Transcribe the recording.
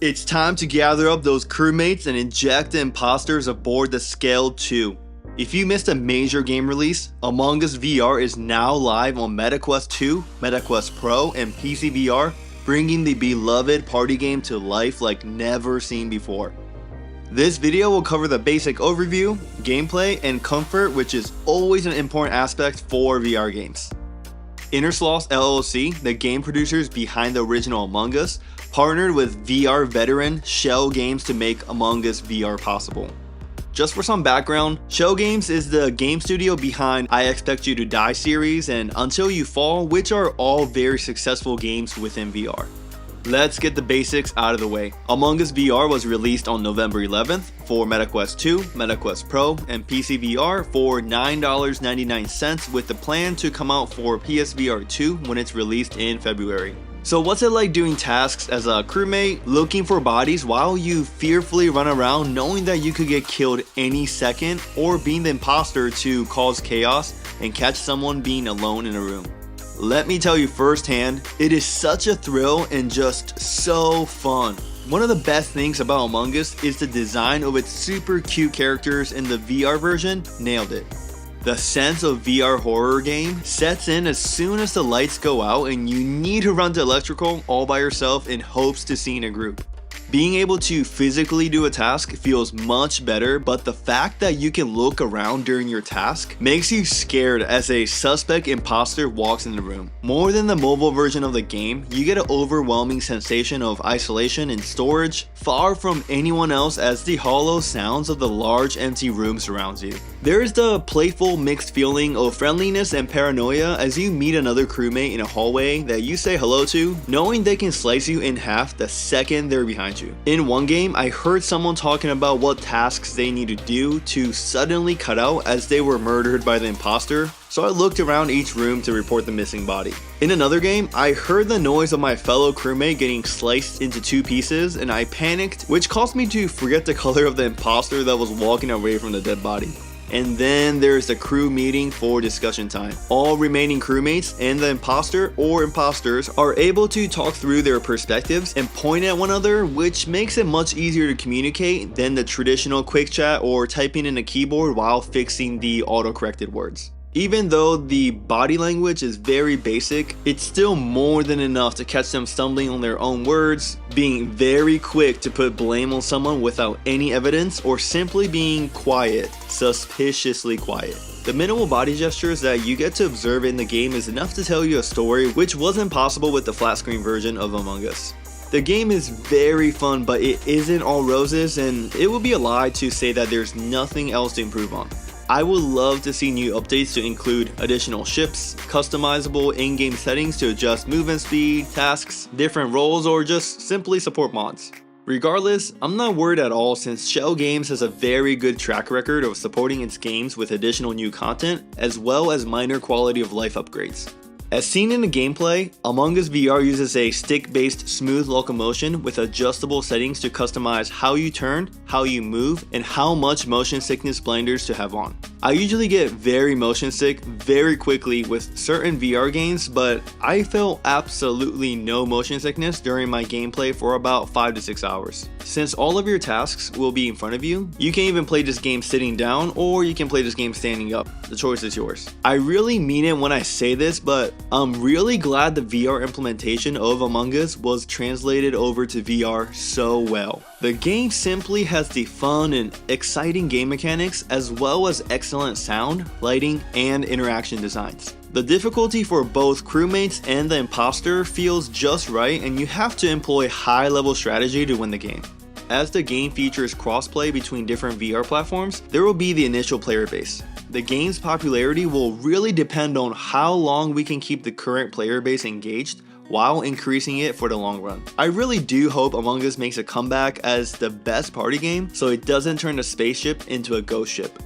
It's time to gather up those crewmates and inject the imposters aboard the Scaled 2. If you missed a major game release, Among Us VR is now live on MetaQuest 2, MetaQuest Pro, and PC VR, bringing the beloved party game to life like never seen before. This video will cover the basic overview, gameplay, and comfort, which is always an important aspect for VR games. Innersloth LLC, the game producers behind the original Among Us, partnered with VR veteran Schell Games to make Among Us VR possible. Just for some background, Schell Games is the game studio behind I Expect You to Die series and Until You Fall, which are all very successful games within VR. Let's get the basics out of the way. Among Us VR was released on November 11th for MetaQuest 2, MetaQuest Pro, and PC VR for $9.99 with the plan to come out for PSVR 2 when it's released in February. So what's it like doing tasks as a crewmate, looking for bodies while you fearfully run around knowing that you could get killed any second, or being the imposter to cause chaos and catch someone being alone in a room? Let me tell you firsthand, it is such a thrill and just so fun. One of the best things about Among Us is the design of its super cute characters, and the VR version nailed it. The sense of VR horror game sets in as soon as the lights go out and you need to run to electrical all by yourself in hopes to see in a group. Being able to physically do a task feels much better, but the fact that you can look around during your task makes you scared as a suspect imposter walks in the room. More than the mobile version of the game, you get an overwhelming sensation of isolation and storage, far from anyone else, as the hollow sounds of the large empty room surrounds you. There is the playful mixed feeling of friendliness and paranoia as you meet another crewmate in a hallway that you say hello to, knowing they can slice you in half the second they're behind you. In one game, I heard someone talking about what tasks they need to do to suddenly cut out as they were murdered by the imposter, so I looked around each room to report the missing body. In another game, I heard the noise of my fellow crewmate getting sliced into two pieces and I panicked, which caused me to forget the color of the imposter that was walking away from the dead body. And then there's the crew meeting for discussion time. All remaining crewmates and the imposter or imposters are able to talk through their perspectives and point at one another, which makes it much easier to communicate than the traditional quick chat or typing in a keyboard while fixing the auto-corrected words. Even though the body language is very basic, it's still more than enough to catch them stumbling on their own words, being very quick to put blame on someone without any evidence, or simply being quiet, suspiciously quiet. The minimal body gestures that you get to observe in the game is enough to tell you a story, which wasn't possible with the flat screen version of Among Us. The game is very fun, but it isn't all roses, and it would be a lie to say that there's nothing else to improve on. I would love to see new updates to include additional ships, customizable in-game settings to adjust movement speed, tasks, different roles, or just simply support mods. Regardless, I'm not worried at all since Schell Games has a very good track record of supporting its games with additional new content as well as minor quality of life upgrades. As seen in the gameplay, Among Us VR uses a stick-based smooth locomotion with adjustable settings to customize how you turn, how you move, and how much motion sickness blinders to have on. I usually get very motion sick very quickly with certain VR games, but I felt absolutely no motion sickness during my gameplay for about 5 to 6 hours. Since all of your tasks will be in front of you, you can even play this game sitting down or you can play this game standing up. The choice is yours. I really mean it when I say this, but I'm really glad the VR implementation of Among Us was translated over to VR so well. The game simply has the fun and exciting game mechanics as well as excellent sound, lighting, and interaction designs. The difficulty for both crewmates and the imposter feels just right, and you have to employ high-level strategy to win the game. As the game features crossplay between different VR platforms, there will be the initial player base. The game's popularity will really depend on how long we can keep the current player base engaged while increasing it for the long run. I really do hope Among Us makes a comeback as the best party game so it doesn't turn the spaceship into a ghost ship.